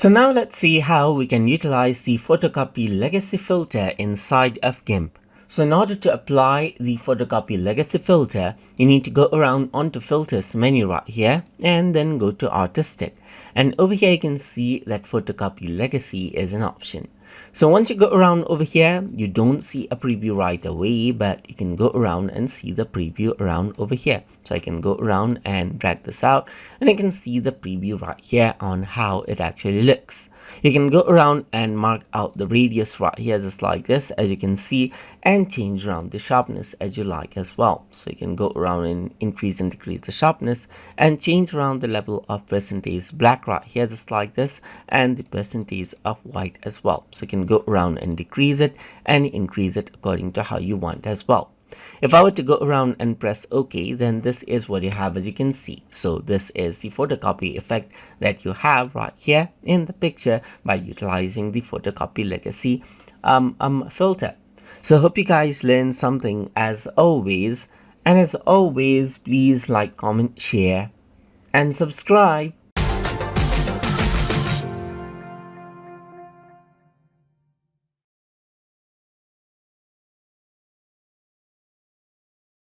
So now let's see how we can utilize the Photocopy Legacy filter inside of GIMP. So in order to apply the Photocopy Legacy filter, you need to go around onto Filters menu right here and then go to Artistic. And over here you can see that Photocopy Legacy is an option. So once you go around over here, you don't see a preview right away, but you can go around and see the preview around over here. So I can go around and drag this out and I can see the preview right here on how it actually looks. You can go around and mark out the radius right here just like this, as you can see, and change around the sharpness as you like as well. So you can go around and increase and decrease the sharpness and change around the level of percentage black right here just like this, and the percentage of white as well. So you can go around and decrease it and increase it according to how you want as well. If I were to go around and press OK, then this is what you have, as you can see. So this is the photocopy effect that you have right here in the picture by utilizing the Photocopy Legacy filter. So I hope you guys learned something as always. And as always, please like, comment, share, and subscribe.